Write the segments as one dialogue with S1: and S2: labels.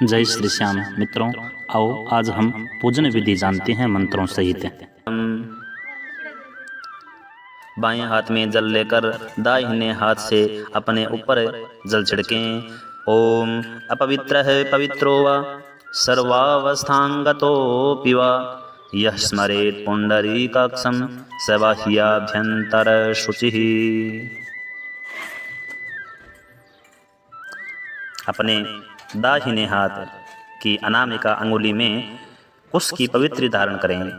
S1: जय श्री श्याम। मित्रों, आओ आज हम पूजन विधि जानते हैं मंत्रों सहित।
S2: बाएं हाथ में जल लेकर दाहिने हाथ से अपने ऊपर जल छिड़कें। ओम अपवित्रः पवित्रो वा सर्वावस्थांगतोऽपि वा यः स्मरेत् पुंडरीकाक्षं स बाह्याभ्यंतर शुचिः। अपने दाहिने हाथ की अनामिका अंगुली में कुश की पवित्र धारण करें।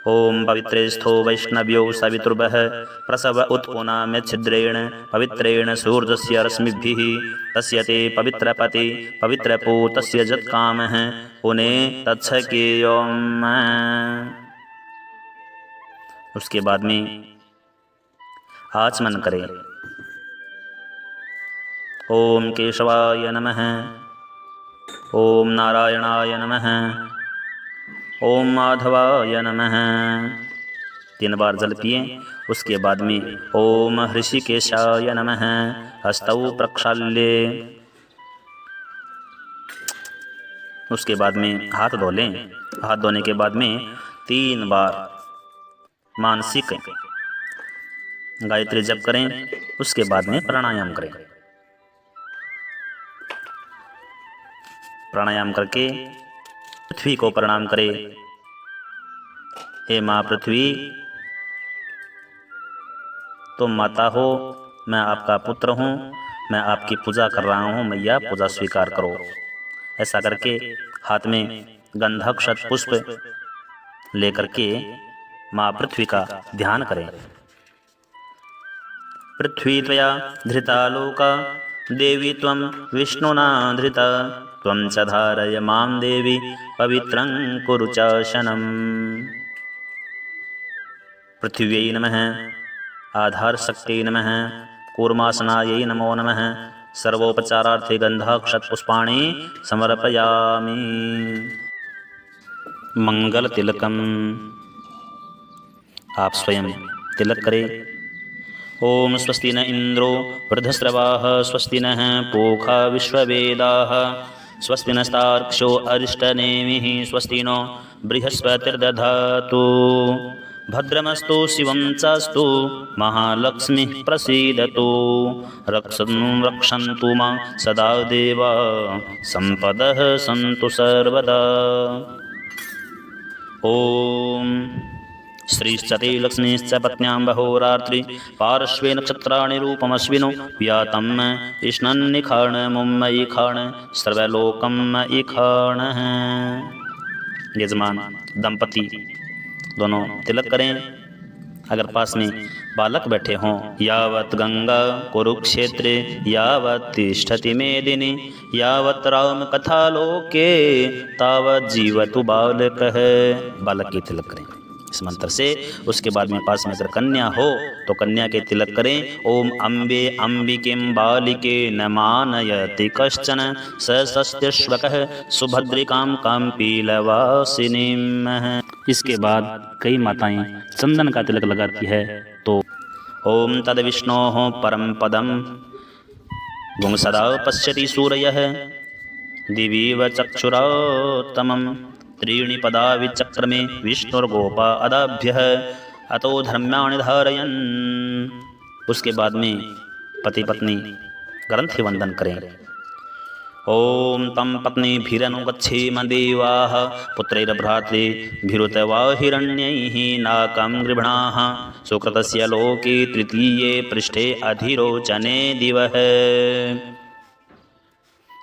S2: ओम पवित्रेस्थो वैष्णव्यो सवितुर्वः प्रसव उत्पुनाम्य छिद्रेण पवित्रेण सूर्यस्य रश्मिभिः तस्य ते पवित्रपति पवित्रपो तस्य जत्कामः पुने तच्छकेयम्। उसके बाद में आचमन करें। ओम केशवाय नमः, ओम नारायणाय नमः, ओम माधवाय नमः। 3 बार जल पिए। उसके बाद में ओम ऋषिकेशाय नमः हस्तौ प्रक्षाल्ये। उसके बाद में हाथ धो लें। हाथ धोने के बाद में 3 बार मानसिक गायत्री जप करें। उसके बाद में प्राणायाम करें। प्राणायाम करके पृथ्वी को प्रणाम करें। हे माँ पृथ्वी, तुम माता हो, मैं आपका पुत्र हूँ, मैं आपकी पूजा कर रहा हूँ, मैया पूजा स्वीकार करो। ऐसा करके हाथ में गंधक शत पुष्प लेकर के माँ पृथ्वी का ध्यान करें। पृथ्वी त्वया धृता लोका देवी त्वं विष्णुना धृता त्वं च धारय मां देवी पवित्रं कुरु चाशनम्। पृथिव्यै नमः, आधार शक्त्यै नमः, कूर्मासनायै नमो नमः। सर्वोपचारार्थे गंधाक्षत पुष्पाणि समर्पयामि।
S1: मंगल तिलकम। आप स्वयं तिलक करें।
S2: ओम स्वस्ति न इंद्रो वृद्धस्रवाः स्वस्ति नः पूषा विश्ववेदाः स्वस्ति नस्तार्क्ष्यो अरिष्टनेमिः स्वस्ति नो बृहस्पतिर्दधातु। भद्रमस्तु शिवं चास्तु महालक्ष्मीः प्रसीदतु। रक्षन्तु मां सदा देवा सम्पदः सन्तु सर्वदा। ओम श्रीश्चते लक्ष्मीश्च पत्न्यां बहोरात्रि पार्श्वे नक्षत्राणि रूपमश्विनो व्यातं इष्णन्निखाणमुम्मयि खाण सर्वलोकम् इखाणः। यजमान दंपति दोनों तिलक करें। अगर पास में बालक बैठे हों, यावत् गंगा कुरुक्षेत्रे यावत् तिष्ठति मेदिनी यावत् राम कथा लोके तावत् जीवतु बालकः। बालक की तिलक करें इस मंत्र से। उसके बाद में पास में अगर कन्या हो तो कन्या के तिलक करें। ओम अम्बे अंबिकीं बालिके न मानयति कश्चन सस्त्यश्वकः सुभद्रिकां काम्पीलवासिनीम्।
S1: इसके बाद कई माताएं चंदन का तिलक लगाती है। तो
S2: ओम तद विष्णोः परम पदम गुं सदा पश्यति सूरयः दिवीव चक्षुरोत्तमम् त्रीणि पदा विचक्रमे विष्णुर्गोपा अदाभ्यः अतो धर्म्याणि धारयन्। उसके बाद में पति पत्नी ग्रंथि वंदन करें। ओम तम पत्नीभिरनुगच्छेम देवाः पुत्रैर्भ्रातृभिरुतवा हिरण्यैः नाकं गृह्णाः सुकृतस्य लोके तृतीये पृष्ठे अधिरोचने दिवः।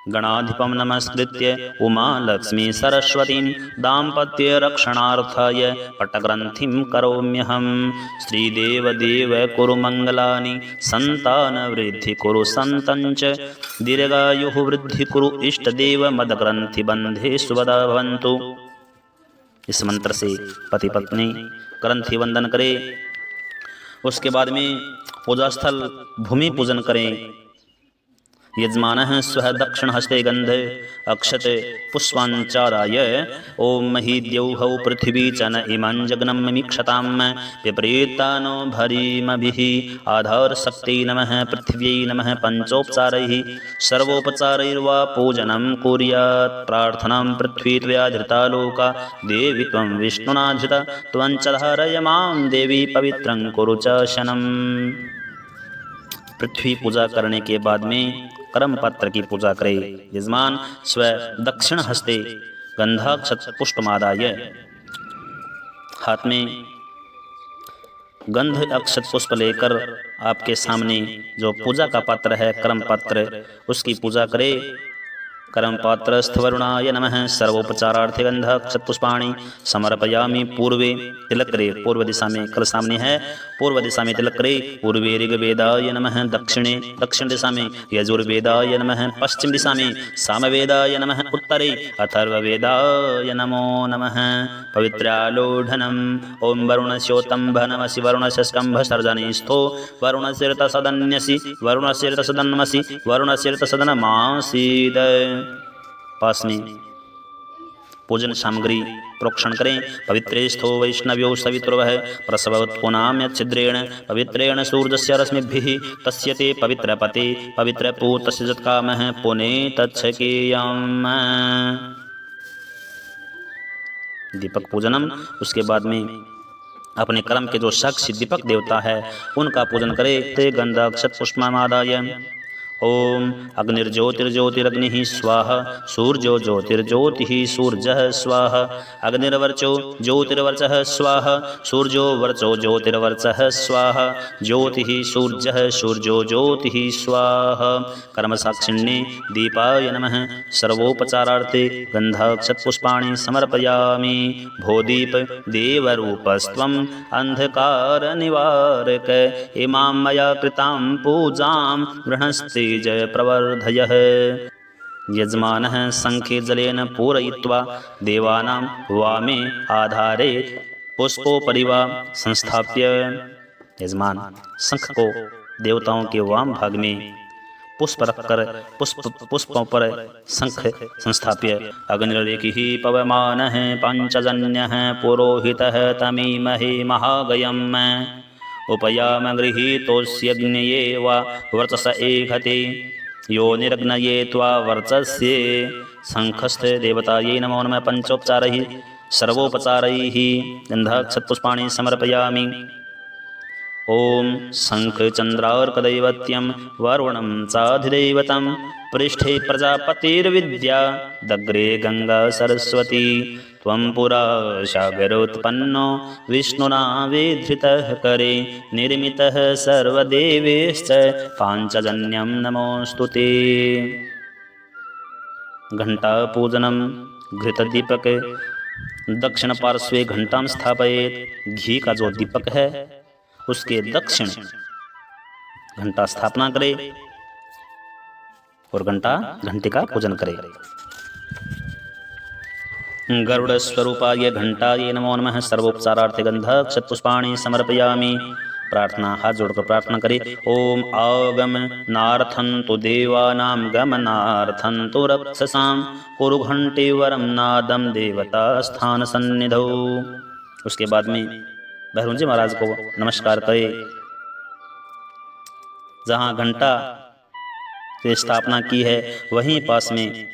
S2: गणाधिपं नमस्कृत्य उमा लक्ष्मी सरस्वतीं दाम्पत्य रक्षणार्थाय पटग्रन्थिं करोम्यहम्। श्रीदेव देव कुरु मंगलानि संतान वृद्धि कुरु संतंच दीर्घायुः वृद्धि कुरु इष्टदेव मदग्रंथि बंधे सुवदा भवन्तु। इस मंत्र से पति पत्नी ग्रंथि वंदन करें। उसके बाद में पूजा स्थल भूमि पूजन करें। यजमानः स्वः दक्षिणहस्ते गन्धे अक्षते पुष्पाञ्चाराय ॐ महीद्यौः पृथिवी च न इमं जग्नं मीक्षतां विपरीतानो भरीमभिः आधारशक्त्यै नमः पृथिव्यै नमः पञ्चोपचारैः सर्वोपचारैर्वा पूजनं कुर्यात् प्रार्थनां पृथ्वी त्वया धृता लोका देवी त्वं विष्णुना धृता त्वं च धारय मां देवी पवित्रं कुरु च शनम्। पृथ्वी पूजा करने के बाद में कर्म पत्र की पूजा करे। यजमान स्व दक्षिण हस्ते गंधाक्षत पुष्पमादाय हाथ में गंध अक्षत पुष्प लेकर आपके सामने जो पूजा का पात्र है कर्म पात्र उसकी पूजा करे। कर्म पात्र स्थवरुणाय नमः सर्वोपचारार्थे गंधाक्षत पुष्पाणि समर्पयामि। पूर्वे तिलक करे, पूर्व दिशा में कल सामने है, पूर्व दिशा में तिलक करे। पूर्वे ऋग्वेदाय नमः दक्षिणे दक्षिण दिशा में यजुर्वेदाय नमः पश्चिम दिशा में सामवेदाय नमः उत्तरे अथर्ववेदाय नमो नमः। पवित्रालोढनम् ओं वरुणस्योतम्भ नमसि वरुणस्य सर्जनिस्थो वरुणशिरतसदन्यसि वरुणशिरतसदन्मसि वरुणशिरतसदनमासीद। पास में पूजन सामग्री प्रोक्षण करें। पवित्रेस्थो वैष्णव्यो सवितुर्वः प्रसवोत्पुनाम्य छिद्रेण पवित्रेण सूर्यस्य रश्मिभिः तस्यते पवित्रपते पवित्रपूतस्य जत्कामः पुने तच्छकेयम्। दीपक पूजनम। उसके बाद में अपने कर्म के जो साक्षी दीपक देवता है उनका पूजन करे। ते गंधाक्षत पुष्पमादाय ओम अग्निर्ज्योतिर्ज्योतिरग्निः स्वाहा सूर्यो ज्योतिर्ज्योतिः सूर्यः स्वाहा अग्निर्वर्चो ज्योतिर्वर्चः स्वाहा सूर्यो वर्चो ज्योतिर्वर्चः स्वाहा ज्योतिः सूर्यः सूर्यो ज्योतिः स्वाहा। कर्म साक्षिण्ये दीपाय नमः सर्वोपचारार्थे गंधाक्षत पुष्पाणि समर्पयामि। भोदीप देवरूपस्त्वम् अंधकार निवारक इमां मया कृतां पूजां गृहस्ते जय प्रवर्धयः। यजमानः शंखे जलेन पूरयित्वा देवानां वामे आधारे पुष्पोपरि वा संस्थाप्य। यजमान शंख को देवताओं के वाम भाग में पुष्प रखकर पुष्पों पर शंख संस्थाप्य। अग्निर्लेखिः पवमानः पंचजन्यः पुरोहितः तमीमहे महागयम् उपयाम गृहीतोऽस्यग्नये वा वर्चस एघते यो निरग्नये त्वा वर्चस्ये। शंखस्थ देवतायै नमो नमः पंचोपचारैः सर्वोपचारैः गन्धाक्षत पुष्पाणि समर्पयामि। ओम शंख चंद्रार्कदैवत्यं वरुणं चाधिदैवतं पृष्ठे प्रजापतिर्विद्या दग्रे गंगा सरस्वती त्वं पुरा सागरोत्पन्नो विष्णुना विधृतः करे निर्मितः सर्वदेवेश्च पांचजन्यं नमोस्तुते। घंटा पूजनम। घृतदीपक दक्षिण पार्श्वे घंटां स्थापयेत्। घी का जो दीपक है उसके दक्षिण घंटा स्थापना करे और घंटे का पूजन करे। गरुड़ स्वरूपाय घंटाय नमो नमः सर्वोपचारार्थे गंधाक्षत पुष्पाणि समर्पयामि। प्रार्थना हाथ जोड़कर प्रार्थना करें। ओम आगमनार्थन्तु देवानां गमनार्थन्तु रक्षसां कुरु घंटे वरम नादम देवता स्थान सन्निधौ। उसके बाद में भैरव जी महाराज को नमस्कार करें। जहाँ घंटा की स्थापना की है वहीं पास में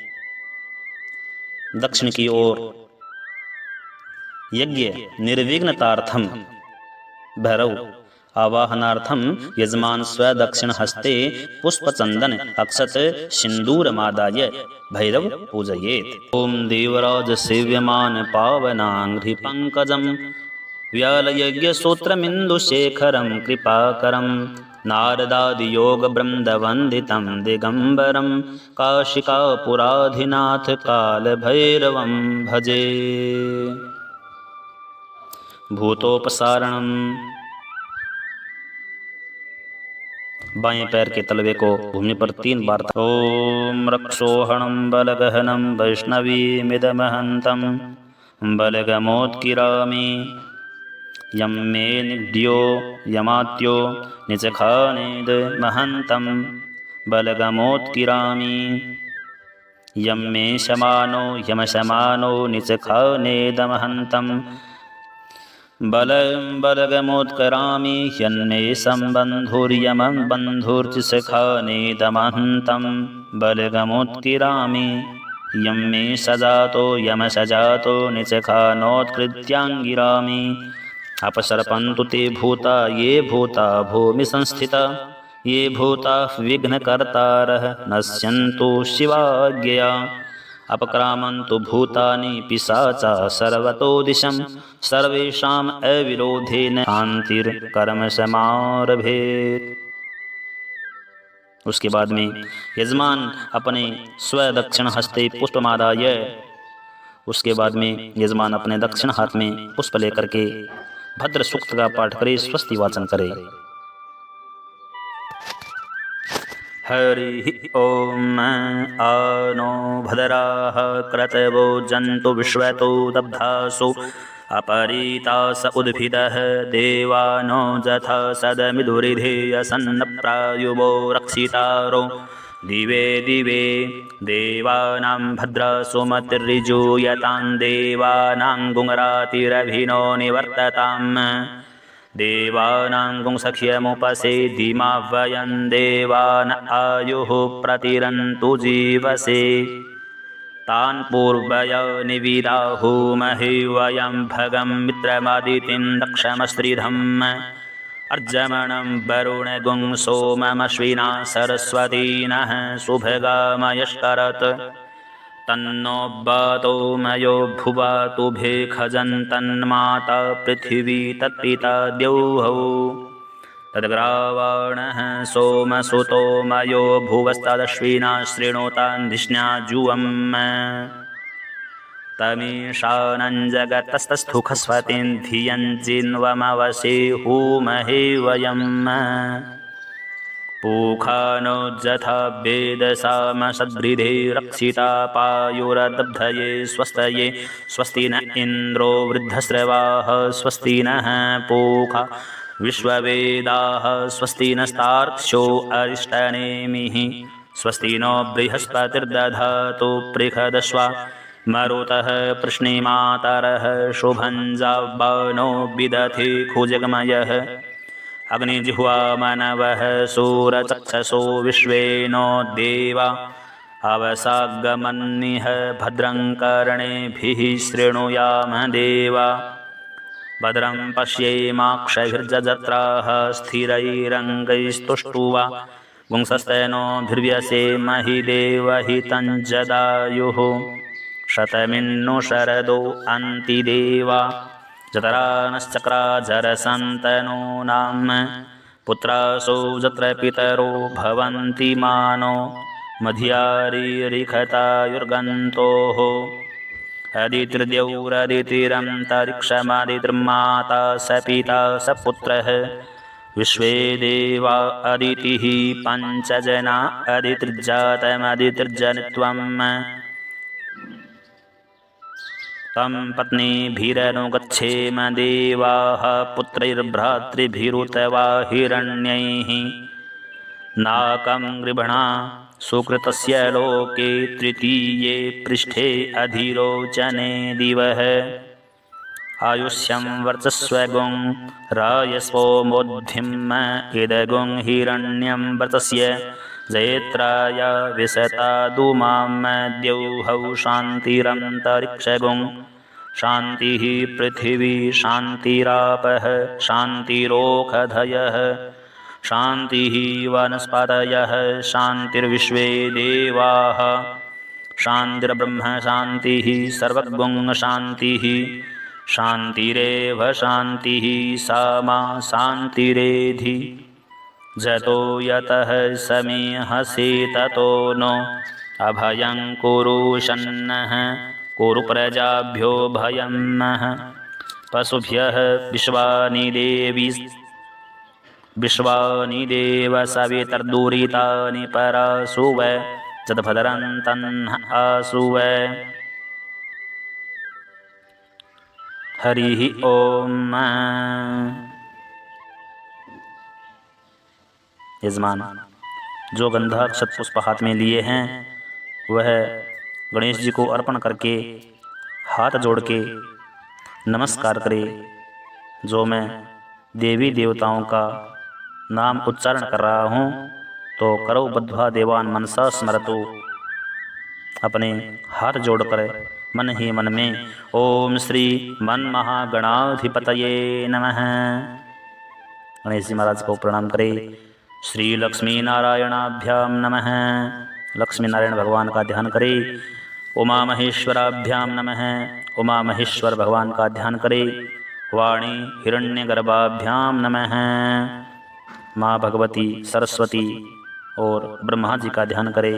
S2: दक्षिण की ओर यज्ञ निर्विघ्नतार्थम भैरव आवाहनार्थम यजमान स्व दक्षिण हस्ते पुष्पचंदन अक्षत सिंदूरमादाय भैरव पूजयेत्। ओम देवराज सेव्यमान पावनांघ्रि पंकजम व्यालयज्ञसूत्रमिन्दुशेखरं कृपाकरं नारदादियोगबृन्दवन्दितं दिगम्बरं काशिकापुराधिनाथ कालभैरवं भजे। भूतोपसारणम्। बाएं पैर के तलवे को भूमि पर 3 बार। ओम रक्षोहणं बलगहनं वैष्णवीमिदमहन्तं बलगमोत्किरामि यम मे निड्यो यमात्यो निचखानेद महन्तं बलगमोत्किरामि यम मे शमानो यमशमानो निचखानेदमहन्तं बलगमोत्करामि यन्मे सम्बन्धुर्यमं बन्धुर्चिसखानेदमहन्तं बलगमोत्किरामि यम मे सजातो यमसजातो निचखानोत्कृत्याङ्गिरामि अपसर्पन्तु ते भूता ये भूता भूमि संस्थिता ये भूता विघ्नकर्तारः नश्यन्तु शिवाज्ञया अपक्रामन्तु भूतानि पिशाचा सर्वतो दिशं सर्वेषाम् अविरोधेन शान्तिर्कर्म समारभेत्। उसके बाद में यजमान अपने स्वदक्षिण हस्ते पुष्पमादाय, उसके बाद में यजमान अपने दक्षिण हाथ में पुष्प लेकर के भद्र सूक्त का पाठ करे, स्वस्ति वाचन करे। हरि ओम आनो भद्राः क्रतवो जन्तु विश्वतो दब्धासो अपरीतास उद्भिदः देवानो जथा सदमिदुरिधेयसन्नप्रायुवो रक्षितारो दिवे दिवे देवानां भद्रासो मतिर्ऋजूयतां देवानां गुंरातिरभिनो निवर्तताम् देवानां गुंसख्यमुपसेदिमा वयं देवान् आयुः प्रतिरन्तु जीवसे तान् पूर्वय निविदाहुमहि वयं भगं मित्रमादितिं दक्षमस्त्रिधम् अर्जमणं वरुणगुं सोममश्विना सरस्वती नः सुभगामयष्करत् तन्नो बातो मयो भुवा तुभे खजन्तन्माता पृथिवी तत्पिता द्यौः तद्ग्रावाणः सोमसुतो मयो भुवस्तदश्विना शृणोतान् धिष्ण्या जुवम् तमीशानं जगतस्तस्थुखस्वतिं धियं जिन्वमवसे हूमहे वयम् पूखानो जथा वेदसामसद्वृधे रक्षिता पायुरदब्धये स्वस्तये स्वस्ति न इन्द्रो वृद्धस्रवाः स्वस्ति नः पूखा विश्ववेदाः स्वस्ति नस्तार्क्ष्यो अरिष्टनेमिः स्वस्ति नो बृहस्पतिर्दधातु पृषदश्वा मरुतः प्रश्निमातरः शुभञ्जाबानो विदधे खुजगमयः अग्निजिह्वा मनवः सूरचक्षसो विश्वेनो देवा अवसागमन्निह भद्रं कर्णेभिः शृणुयाम देवा भद्रं पश्येमाक्षभिर्जत्राः स्थिरैरङ्गैस्तुष्टुवा पुंसस्तनोभिर्व्यसेमहि देवहितं जदायुः शतमिन्नु शरदो अन्तिदेवा जतरानश्चक्रा जरसन्तनो नाम पुत्रासो जत्र पितरो भवन्ति मानो मध्यारीरिखतायुर्गन्तोः अदितिर्द्यौरदितिरन्तरिक्षमदितिर्माता स पिता स पुत्रः विश्वे देवा अदितिः पञ्चजना अदितिर्जातमदितिर्जनित्वम् तं पत्नीभिरनुगच्छेम देवाः पुत्रैर्भ्रातृभिरुतवा हिरण्यैः नाकं गृभणा सुकृतस्य लोके तृतीये पृष्ठे अधिरोचने दिवः आयुष्यं वर्चस्वगुं रायस्वोमोद्धिं इदगुं हिरण्यं व्रतस्य जयत्राय विशतादुमां द्यौहौ शान्तिरन्तरिक्षगुं शान्तिः पृथिवी शान्तिरापः शान्तिरोषधयः शान्तिः वनस्पतयः शान्तिर्विश्वे देवाः शान्तिर्ब्रह्म शान्तिः सर्वगुं शान्तिः शान्तिरेव शान्तिः सा मा शान्तिरेधि जतो यतः समीहसि ततो नो अभयं कुरु शन्नः कुरु प्रजाभ्यो भयं नः पशुभ्यः विश्वानि देव सवितर्दुरितानि परासुव जतभद्रन्तन्नः आसुव। हरि ओम। यजमान जो गंधा अक्षत पुष्प हाथ में लिए हैं वह गणेश जी को अर्पण करके हाथ जोड़ के नमस्कार करे। जो मैं देवी देवताओं का नाम उच्चारण कर रहा हूँ तो करो बद्ध्वा देवान मनसा स्मरतु, अपने हाथ जोड़कर मन ही मन में ओम श्री मन महागणाधिपतये नमः गणेश जी महाराज को प्रणाम करे। श्री लक्ष्मी नारायणाभ्याम नमः, लक्ष्मी नारायण भगवान का ध्यान करे। उमा महेश्वराभ्याम नमः, उमा महेश्वर भगवान का ध्यान करे। वाणी हिरण्यगर्भाभ्याम नमः, माँ भगवती सरस्वती और ब्रह्मा जी का ध्यान करे।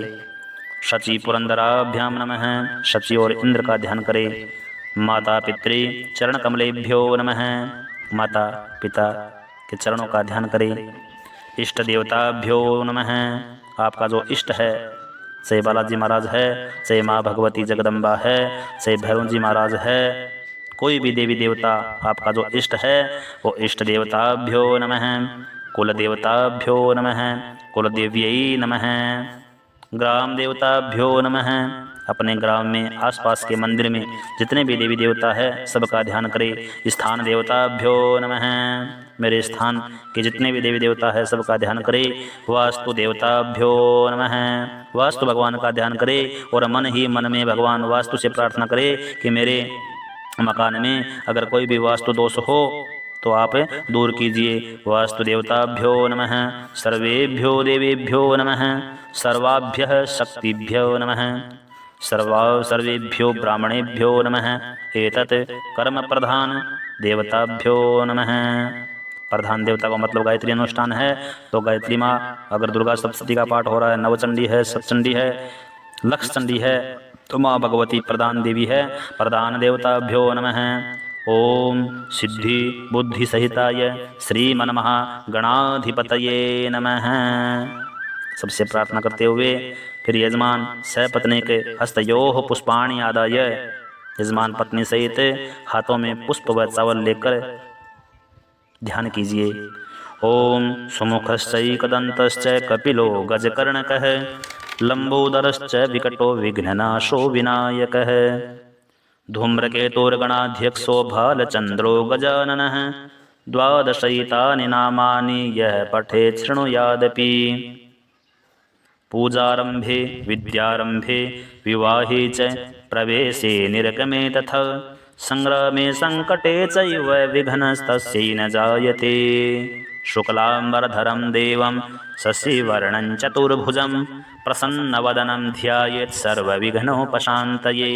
S2: शची पुरंदराभ्याम नमः, शची और इंद्र का ध्यान करे। माता पितृ चरण कमलेभ्यो नमः, माता पिता के चरणों का ध्यान करे। इष्ट देवताभ्यो नमः, आपका जो इष्ट है, चाहे बालाजी महाराज है, चाहे माँ भगवती जगदम्बा है, चाहे भैरव जी महाराज है, कोई भी देवी देवता आपका जो इष्ट है वो इष्ट देवताभ्यो नमः। कुल देवताभ्यो नमः, कुल देव्यै नमः। ग्राम देवताभ्यो नमः, अपने ग्राम में आसपास के मंदिर में जितने भी देवी देवता है सबका ध्यान करे। स्थान देवताभ्यो नमः, मेरे स्थान के जितने भी देवी देवता है सबका ध्यान करे। वास्तु देवताभ्यो नमः, वास्तु भगवान का ध्यान करे और मन ही मन में भगवान वास्तु से प्रार्थना करे कि मेरे मकान में अगर कोई भी वास्तु दोष हो तो आप दूर कीजिए। वास्तु देवताभ्यो नमः, सर्वेभ्यो देवेभ्यो नमः, सर्वाभ्यः शक्तिभ्यो नमः, सर्वेभ्यो ब्राह्मणेभ्यो नमः। एतत् कर्म प्रधान देवताभ्यो नमः। प्रधान देवता का मतलब गायत्री अनुष्ठान है, तो गायत्री माँ अगर दुर्गा सप्तशती का पाठ हो रहा है, नवचंडी है, सतचंडी है, लक्ष्य चंडी है, तो माँ भगवती प्रधान देवी है। प्रधान देवताभ्यो नमः। ओम सिद्धि बुद्धि सहिताय श्रीमन महागणाधिपतये नमः। सबसे प्रार्थना करते हुए फिर यजमान सपत्नीक हस्तयोः पुष्पाणि आदाय, यजमान पत्नी सहित हाथों में पुष्प व चावल लेकर ध्यान कीजिए। ओम सुमुखश्चैकदन्तश्च कपिलो गजकर्णकः, लंबोदरश्च विकटो विघ्ननाशो विनायकः, धूम्रकेतुर्गणाध्यक्षो भालचंद्रो गजाननः, द्वादशैतानि नामानि यः पठेत् शृणुयादपि। पूजारंभे विद्यारंभे विवाहे च प्रवेशे निर्गमे तथा, संग्रामे संकटे चैव विघ्नस्तस्यै न जायते। शुक्लांबरधरं देवं शशिवर्णं चतुर्भुजं, प्रसन्नवदनं ध्यायेत् सर्वविघ्नोपशान्तये।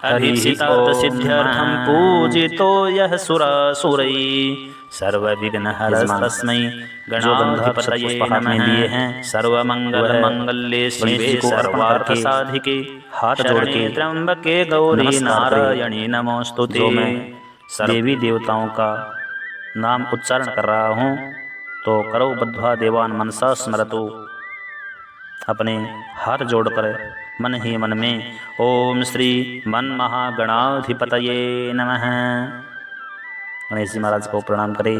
S2: अभीप्सितार्थसिद्ध्यर्थं पूजितो यः सुरासुरैः, सर्वविघ्नहरस्तस्मै गणाधिपतये नमः। सर्वमंगलमांगल्ये शिवे सर्वार्थसाधिके, हाथ जोड़ के त्र्यंबके गौरी नारायणी नमोस्तुते। देवी देवताओं का नाम उच्चारण कर रहा हूँ तो करो बद्ध्वा देवान मनसा स्मरतु, अपने हाथ जोड़कर मन ही मन में ओम श्री मन महागणाधिपतये नमः गणेश जी महाराज को प्रणाम करें।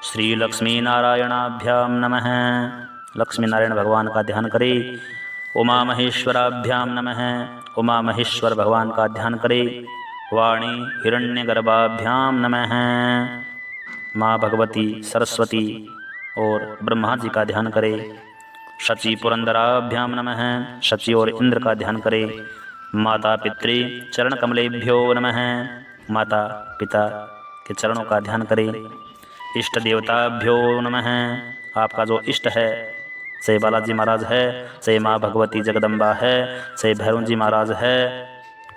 S2: श्री लक्ष्मी नारायणाभ्याम नमः, लक्ष्मी नारायण भगवान का ध्यान करें। उमा महेश्वराभ्याम नमः, उमा महेश्वर भगवान का ध्यान करें। वाणी हिरण्यगर्भाभ्याम नमः, माँ भगवती सरस्वती और ब्रह्मा जी का ध्यान करें। शची पुरंदराभ्याम नमः, शची और इंद्र का ध्यान करें। माता पितृ चरण कमलेभ्यो नमः, माता पिता के चरणों का ध्यान करें। इष्ट देवताभ्यो नमः, आपका जो इष्ट है, चाहे बालाजी महाराज है, चाहे माँ भगवती जगदम्बा है, चाहे भैरव जी महाराज है,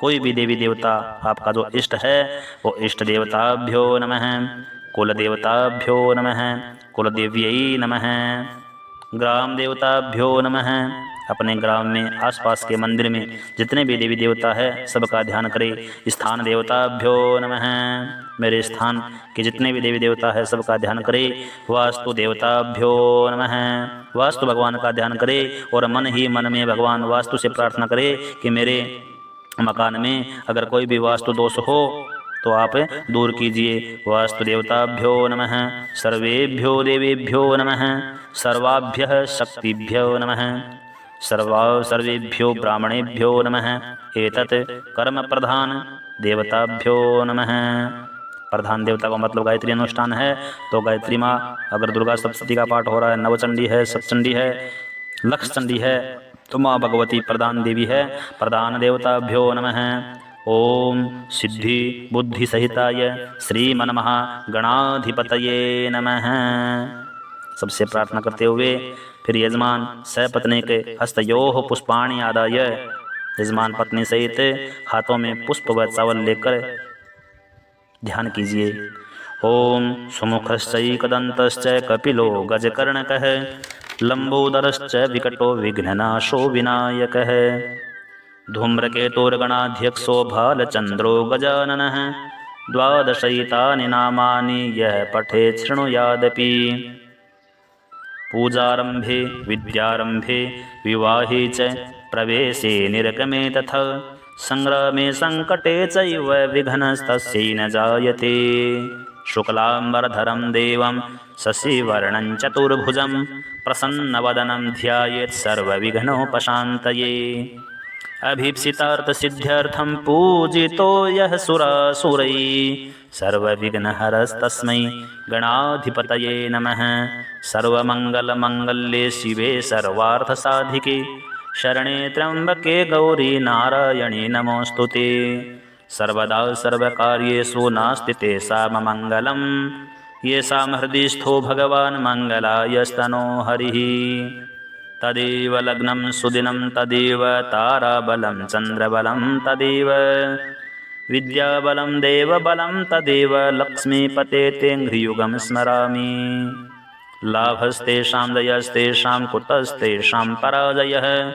S2: कोई भी देवी देवता आपका जो इष्ट है वो इष्ट देवताभ्यो नमः। कुल देवताभ्यो नमः, कुल देव्यै नमः। ग्राम देवताभ्यो नमः, अपने ग्राम में आसपास के मंदिर में जितने भी देवी देवता है सबका ध्यान करें। स्थान देवताभ्यो नमः, मेरे स्थान के जितने भी देवी देवता है सबका ध्यान करें। वास्तु देवताभ्यो नमः, वास्तु भगवान का ध्यान करें और मन ही मन में भगवान वास्तु से प्रार्थना करें कि मेरे मकान में अगर कोई भी वास्तु दोष हो तो आप दूर कीजिए। वास्तु देवताभ्यो नमः, सर्वेभ्यो देवेभ्यो नमः, सर्वाभ्यः शक्तिभ्यो नमः, सर्वेभ्यो ब्राह्मणेभ्यो नमः। एतत् कर्म प्रधान देवताभ्यो नमः। प्रधान देवता का मतलब गायत्री अनुष्ठान है, तो गायत्री माँ, अगर दुर्गा सप्तशती का पाठ हो रहा है, नवचंडी है, सप्तचंडी है, लक्ष्य चंडी है, तो माँ भगवती प्रधान देवी है। प्रधान देवताभ्यो नमः। ओम सिद्धि बुद्धि सहिताय श्रीमन्महा गणाधिपतये नमः। सबसे प्रार्थना करते हुए फिर यजमान सपत्नीक हस्तयोः पुष्पाणि आदाय, यजमान पत्नी सहित हाथों में पुष्प व चावल लेकर ध्यान कीजिए। ओम सुमुखश्चैकदन्तश्च कपिलो गजकर्णकः, लंबोदरश्च विकटो विघ्ननाशो विनायकः, धूम्रकेतुर्गणाध्यक्षो भालचन्द्रो गजाननः, द्वादशैतानि नामानि यः पठेत् शृणुयादपि। पूजारंभे विद्यारंभे विवाहे च प्रवेशे निर्गमे तथा, संग्रामे संकटे चैव विघ्नस्तस्यै न जायते। शुक्लांबरधरं देवं शशिवर्णं चतुर्भुजं, प्रसन्नवदनं ध्यायेत् सर्वविघ्नोपशान्तये। अभीप्सितार्थसिद्ध्यर्थं पूजितो यः सुरासुरैः, सर्वविघ्नहरस्तस्मै गणाधिपतये नमः। सर्वमङ्गलमङ्गल्ये शिवे सर्वार्थसाधिके, शरणे त्र्यम्बके गौरी नारायणी नमोऽस्तुते। सर्वदा सर्वकार्येषु नास्ति तेषाममङ्गलं, येषां हृदि स्थो भगवान् मङ्गलायस्तनो हरिः। तदेव लग्नं सुदिनं तदेव ताराबलं चन्द्रबलं तदेव विद्याबलं देवबलं तदेव लक्ष्मीपते तेऽङ्घ्रियुगं स्मरामि। लाभस्तेषां दयस्तेषां कुतस्तेषां पराजयः,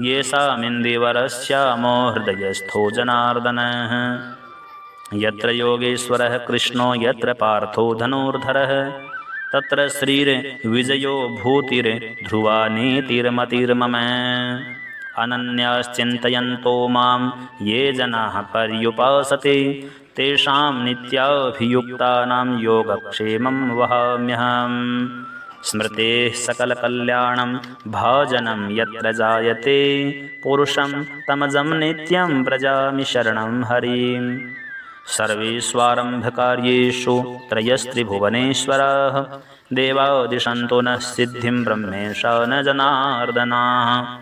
S2: येषामिन्दिवरस्यामो हृदयस्थो जनार्दनः। यत्र योगेश्वरः कृष्णो यत्र पार्थो धनुर्धरः, तत्र श्रीर्विजयो भूतिर्ध्रुवा नीतिर्मतिर्मम। अनन्याश्चिन्तयन्तो मां ये जनाः पर्युपासते, तेषां नित्याभियुक्तानां योगक्षेमं वहाम्यहम्। स्मृतेः सकलकल्याणं भाजनं यत्र जायते, पुरुषं तमजं नित्यं व्रजामि शरणं हरिम्। सर्वेष्वारम्भकार्येषु त्रयस्त्रिभुवनेश्वराः, देवादिशन्तो नः सिद्धिं ब्रह्मेशा न जनार्दनाः।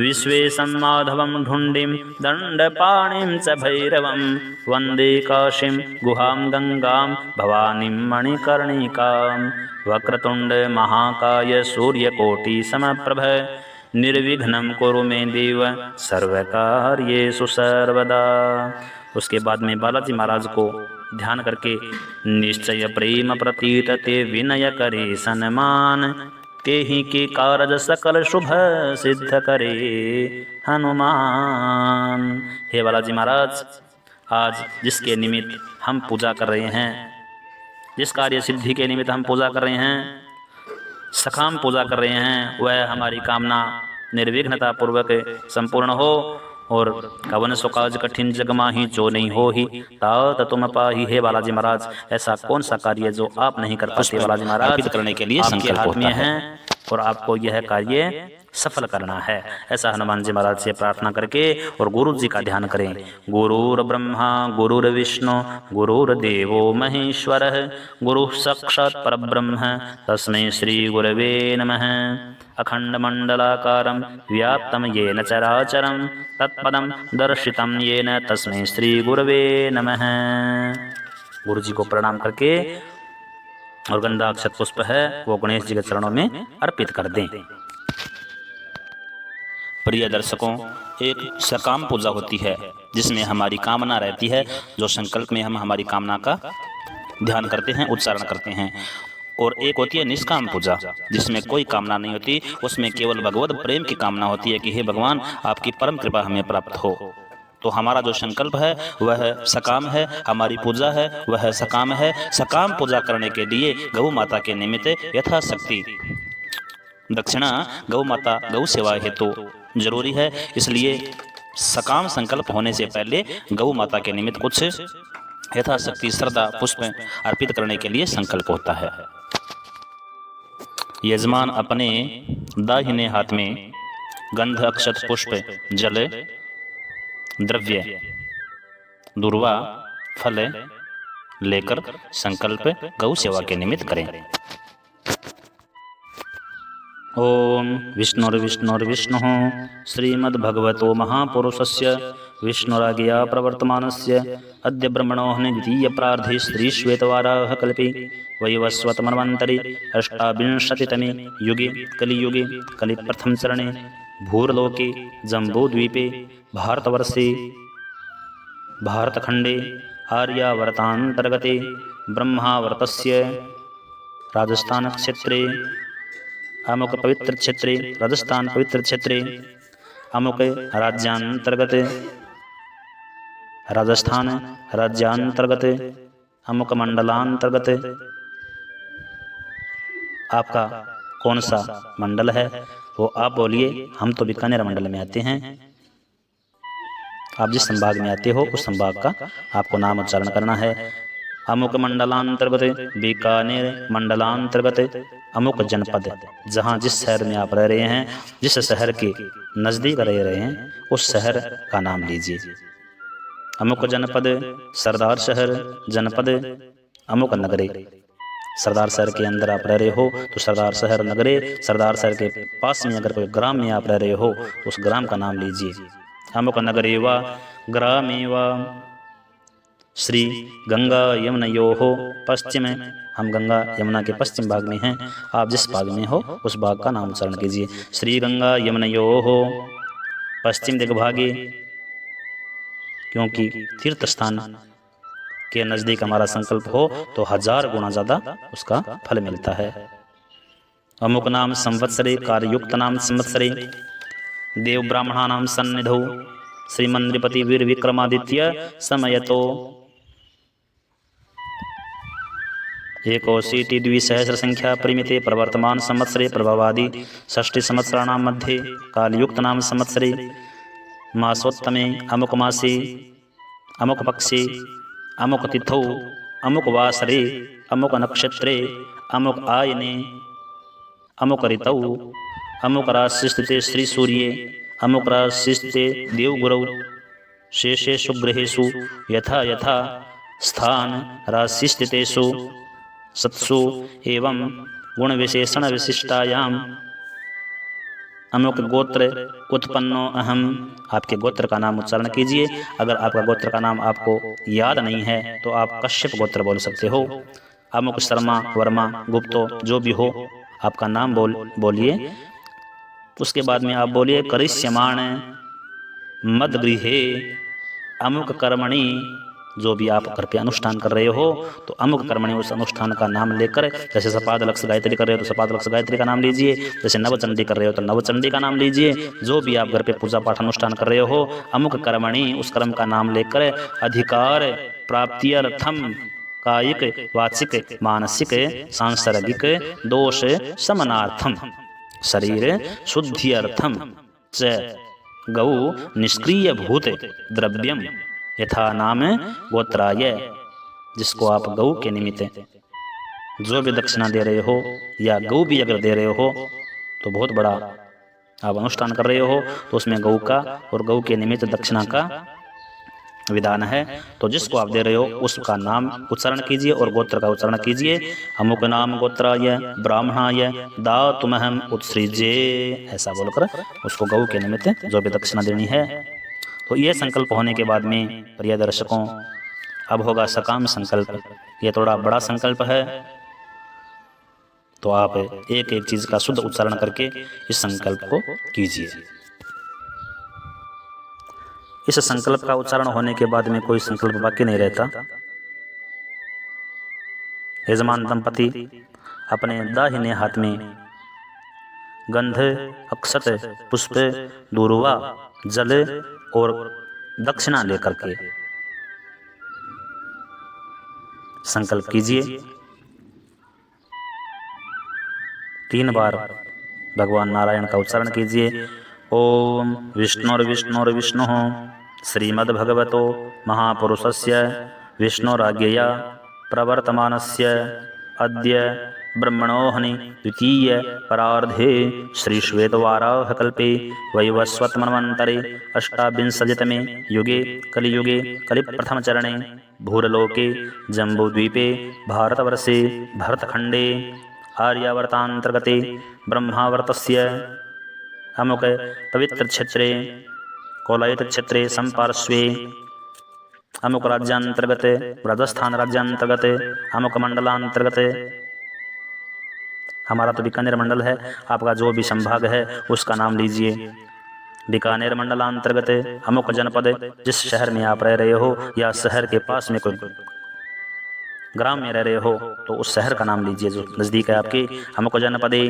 S2: विश्वेशं माधवं ढुण्डिं दण्डपाणिं च भैरवं, वन्दे काशीं गुहां गङ्गां भवानीं मणिकर्णिकां। वक्रतुण्ड महाकाय सूर्यकोटिसमप्रभ, निर्विघ्नं कुरु मे देव सर्वकार्येषु सर्वदा। उसके बाद में बालाजी महाराज को ध्यान करके निश्चय प्रेम प्रतीत ते विनय करे सन्मान, ते ही के कारज सकल शुभ सिद्ध करे हनुमान। हे बालाजी महाराज, आज जिसके निमित्त हम पूजा कर रहे हैं, जिस कार्य सिद्धि के निमित्त हम पूजा कर रहे हैं, सकाम पूजा कर रहे हैं, वह हमारी कामना निर्विघ्नता पूर्वक संपूर्ण हो। और कवन सो काज कठिन जग माही, जो नहीं हो ही तात तुम पाही। है बालाजी महाराज, ऐसा कौन सा कार्य जो आप नहीं कर पाते बालाजी महाराज, करने के लिए आपके हाथ में है और आपको यह कार्य सफल करना है। ऐसा हनुमान जी महाराज से प्रार्थना करके और गुरु जी का ध्यान करें। गुरुर ब्रह्मा गुरुर्विष्णु गुरुर्देवो महेश्वरः, गुरुः साक्षात् परब्रह्म तस्मै श्री गुरवे नमः। अखंडमंडलाकारं व्याप्तं येन चराचरं, तत्पदं दर्शितं येन तस्मै श्री गुरवे नमः। गुरु जी को प्रणाम करके और गंधा अक्षत पुष्प है वो गणेश जी के चरणों में अर्पित कर दें। प्रिय दर्शकों, एक सकाम पूजा होती है जिसमें हमारी कामना रहती है, जो संकल्प में हम हमारी कामना का ध्यान करते हैं, उच्चारण करते हैं। और एक होती है निष्काम पूजा, जिसमें कोई कामना नहीं होती, उसमें केवल भगवत प्रेम की कामना होती है कि हे भगवान आपकी परम कृपा हमें प्राप्त हो। तो हमारा जो संकल्प है वह सकाम है, हमारी पूजा है वह सकाम है। सकाम पूजा करने के लिए गौ माता के निमित्त यथाशक्ति दक्षिणा गौ माता गौ सेवा हेतु जरूरी है। इसलिए सकाम संकल्प होने से पहले गौ माता के निमित्त कुछ यथाशक्ति श्रद्धा पुष्प अर्पित करने के लिए संकल्प होता है। यजमान अपने दाहिने हाथ में गंध अक्षत पुष्प जल द्रव्य दूर्वा फल लेकर संकल्प गौ सेवा के निमित्त करें। ओम विष्णुर्विष्णुर्विष्णुः श्रीमद्भगवतो महापुरुषस्य विष्णुराज्ञया प्रवर्तमानस्य अद्य ब्रह्मणोः द्वितीय प्रार्धे श्री श्वेतवाराह कल्पे वैवस्वतमन्वन्तरे अष्टाविंशतितमे युगे कलियुगे कलिप्रथम चरणे भूर्लोके जम्बूद्वीपे भारतवर्षे भारतखण्डे आर्यावर्तान्तर्गते ब्रह्मावर्तस्य राजस्थानक्षेत्रे अमुक पवित्र क्षेत्रे राजस्थान पवित्र क्षेत्रे अमुक राज्यांतर्गत राजस्थान राज्यांतर्गत अमुक मंडलांतर्गत। आपका कौन सा मंडल है वो आप बोलिए। हम तो बीकानेर मंडल में आते हैं। आप जिस संभाग में आते हो उस संभाग का आपको नाम उच्चारण करना है। अमुक मंडलांतर्गत बीकानेर मंडलांतर्गत अमुक जनपद, जहाँ जिस शहर में आप रह रहे हैं, जिस शहर के नज़दीक रह रहे हैं उस शहर का नाम लीजिए। अमुक जनपद सरदार शहर जनपद अमुक नगरे। सरदार शहर के अंदर आप रह रहे हो तो सरदार शहर नगरे। सरदार शहर के पास में अगर कोई ग्राम में आप रह रहे हो तो उस ग्राम का नाम लीजिए। अमुक नगरेवा ग्रामेवा श्री गंगा यमुनयोः पश्चिम। हम गंगा यमुना के पश्चिम भाग में हैं। आप जिस भाग में हो उस भाग का नाम उच्चारण कीजिए। श्री गंगा यमुनयोः पश्चिम दिग्भागे, क्योंकि तीर्थ स्थान के नज़दीक हमारा संकल्प हो तो 1000 गुना ज़्यादा उसका फल मिलता है। अमुक नाम संवत्सरे कार्ययुक्त नाम संवत्सरे देव ब्राह्मणानां सन्निधौ श्रीमन्नृपति वीर विक्रमादित्य समयतो एकोशीति द्विसहस्र संख्या परिमिते प्रवर्तमान संवत्सरे प्रभवादि षष्टि संवत्सराणां मध्ये कालयुक्त नाम संवत्सरे मासोत्तमे अमुक मासे अमुक पक्षे अमुक तिथौ अमुक वासरे अमुक नक्षत्रे अमुक आयने अमुक ऋतौ अमुक राशि स्थिते श्री सूर्ये अमुक राशि स्थिते देवगुरौ शेषेषु ग्रहेषु यथा यथा स्थान राशि स्थितेषु सत्सु एवं गुण विशेषण विशिष्टायाम अमुक गोत्र उत्पन्नो अहम। आपके गोत्र का नाम उच्चारण कीजिए। अगर आपका गोत्र का नाम आपको याद नहीं है तो आप कश्यप गोत्र बोल सकते हो। अमुक शर्मा वर्मा गुप्तो जो भी हो आपका नाम बोलिए। उसके बाद में आप बोलिए करिष्यमाण मद्गृहे अमुक कर्मणि। जो भी आप घर पे अनुष्ठान कर रहे हो तो अमुक कर्मणि उस अनुष्ठान का नाम लेकर, जैसे सपाद लक्ष गायत्री कर रहे हो तो सपाद लक्ष गायत्री का नाम लीजिए। जैसे नवचंडी कर रहे हो तो नवचंडी का नाम लीजिए। जो भी आप घर पे पूजा पाठ अनुष्ठान कर रहे हो अमुक कर्मणि उस कर्म का नाम लेकर अधिकार प्राप्त्यर्थम कायिक वाचिक मानसिक सांसर्गिक दोष शमनार्थम शरीर शुद्ध्यर्थम च गौ निष्क्रिय भूत द्रव्यम यथा नाम गोत्राय। जिसको आप गौ के निमित्त जो भी दक्षिणा दे रहे हो या गौ भी अगर दे रहे हो तो बहुत बड़ा आप अनुष्ठान कर रहे हो तो उसमें गौ का और गौ के निमित्त दक्षिणा का विधान है। तो जिसको आप दे रहे हो उसका नाम उच्चारण कीजिए और गोत्र का उच्चारण कीजिए। अमुक नाम गोत्राय ब्राह्मणाय दातुमहम उत्सृज्ये, ऐसा बोलकर उसको गौ के निमित्त जो भी दक्षिणा देनी है। तो ये संकल्प होने के बाद में प्रिय दर्शकों अब होगा सकाम संकल्प। ये थोड़ा बड़ा संकल्प है तो आप एक एक चीज का शुद्ध उच्चारण करके इस संकल्प को कीजिए। इस संकल्प का उच्चारण होने के बाद में कोई संकल्प बाकी नहीं रहता। यजमान दंपति अपने दाहिने हाथ में गंध अक्षत पुष्प दूर्वा जल और दक्षिणा लेकर के संकल्प कीजिए। 3 बार भगवान नारायण का उच्चारण कीजिए। ओम विष्णुर्विष्णुर्विष्णुः श्रीमद्भगवतो महापुरुषस्य विष्णोराज्ञया प्रवर्तमानस्य अद्य ब्रह्मणोहनि द्वितीय परार्धे श्रीश्वेतवाराहकल्पे वैवस्वतमन्वन्तरे अष्टाविंशतितमे युगे कलियुगे कलिप्रथमचरणे भूरलोके जम्बूद्वीपे भारतवर्षे भरतखण्डे आर्यावर्तान्तर्गते ब्रह्मावर्तस्य अमुक पवित्रक्षेत्रे कोलायतक्षेत्रे सम्पार्श्वे अमुक राज्यांतर्गत राजस्थान राज्यांतर्गत अमुक मंडलांतर्गत, हमारा तो बीकानेर मंडल है, आपका जो भी संभाग है उसका नाम लीजिए। बीकानेर मंडलांतर्गत अमुक जनपद, जिस शहर में आप रह रहे हो या शहर के पास में कोई ग्राम में रह रहे हो तो उस शहर का नाम लीजिए जो नज़दीक है आपके। अमुक जनपदे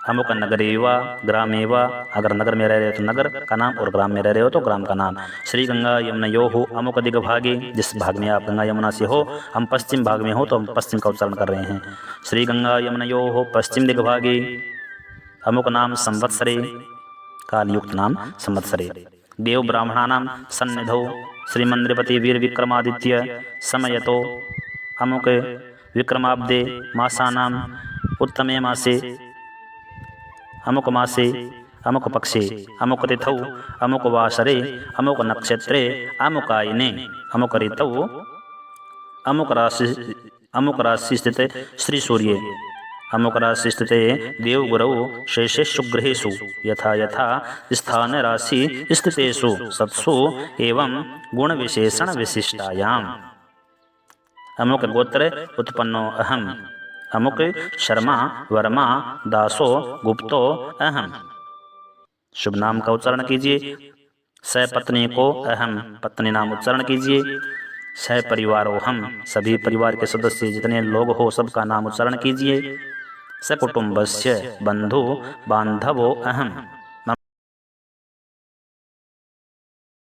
S2: अमुक नगरेवा ग्रामेवा, अगर नगर में रह रहे हो तो नगर का नाम और ग्राम में रह रहे हो तो ग्राम का नाम। श्री गंगा यमुनयोः अमुक दिग्भागे, जिस भाग में आप गंगा यमुना से हो, हम पश्चिम भाग में हो तो हम पश्चिम का उच्चारण कर रहे हैं। श्री गंगा यमुनयोः पश्चिम दिग्भागे अमुक नाम संवत्सरे, कालयुक्त नाम संवत्सरे, देव ब्राह्मणानां सन्निधौ श्रीमंद्रिपति वीर विक्रमादित्य समयतो अमुक विक्रमाब्दे मासानाम् उत्तमे मासे अमुक मासे अमुक पक्षे अमुक तिथौ अमुक वासरे अमुक नक्षत्रे अमुकायने अमुक ऋतौ अमुक राशि स्थित श्री सूर्ये अमुक राशि स्थित देवगुरौ शेषेषु गृहेषु यथा यथा स्थान राशि स्थितेषु सत्सु एवं गुण विशेषण विशिष्टायाम् अमुक गोत्र उत्पन्नो अहम् अमुक शर्मा वर्मा दासो गुप्तो अहम। शुभ नाम का उच्चारण कीजिए। सपत्नी को अहम, पत्नी नाम उच्चारण कीजिए। सपरिवारो हम, सभी परिवार के सदस्य जितने लोग हो सबका नाम उच्चारण कीजिए। सकुटुंबस्य बंधु बांधवो अहम।